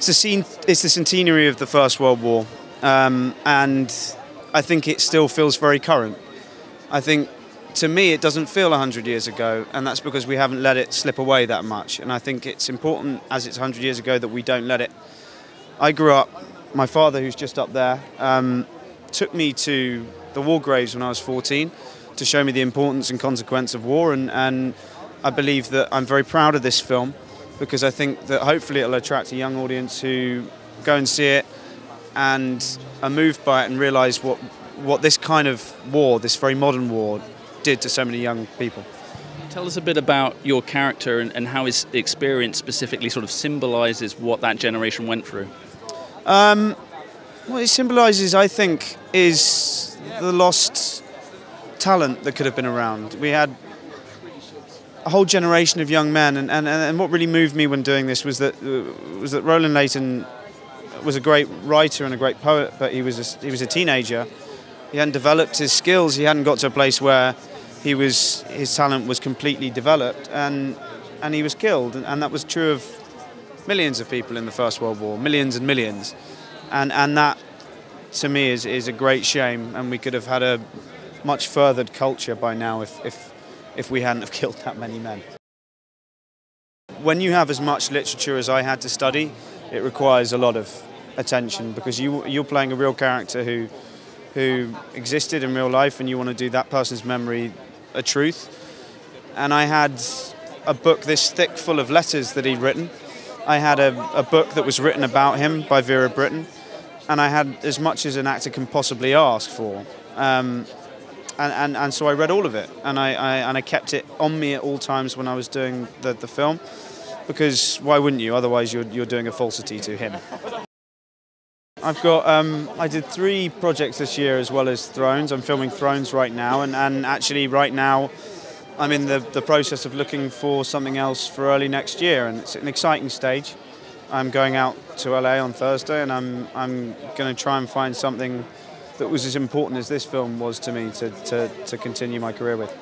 It's the centenary of the First World War, and I think it still feels very current. I think, to me, it doesn't feel 100 years ago, and that's because we haven't let it slip away that much. And I think it's important, as it's 100 years ago, that we don't let it. I grew up, my father, who's just up there, took me to the war graves when I was 14 to show me the importance and consequence of war, and I believe that I'm very proud of this film, because I think that hopefully it'll attract a young audience who go and see it and are moved by it and realise what this kind of war, this very modern war, did to so many young people. Tell us a bit about your character and how his experience specifically sort of symbolises what that generation went through. What it symbolises, I think, is the lost talent that could have been around. We had a whole generation of young men, and what really moved me when doing this was that Roland Leighton was a great writer and a great poet, but he was a teenager. He hadn't developed his skills. He hadn't got to a place where his talent was completely developed, and he was killed. And that was true of millions of people in the First World War, millions and millions. And that, to me, is a great shame. And we could have had a much furthered culture by now if we hadn't have killed that many men. When you have as much literature as I had to study, it requires a lot of attention, because you're playing a real character who existed in real life, and you want to do that person's memory a truth. And I had a book this thick full of letters that he'd written. I had a book that was written about him by Vera Brittain, and I had as much as an actor can possibly ask for. And so I read all of it, and I kept it on me at all times when I was doing the film, because why wouldn't you? Otherwise you're doing a falsity to him. I've got I did 3 projects this year as well as Thrones. I'm filming Thrones right now, and actually right now I'm in the process of looking for something else for early next year, and it's an exciting stage. I'm going out to LA on Thursday, and I'm going to try and find something that was as important as this film was to me to continue my career with.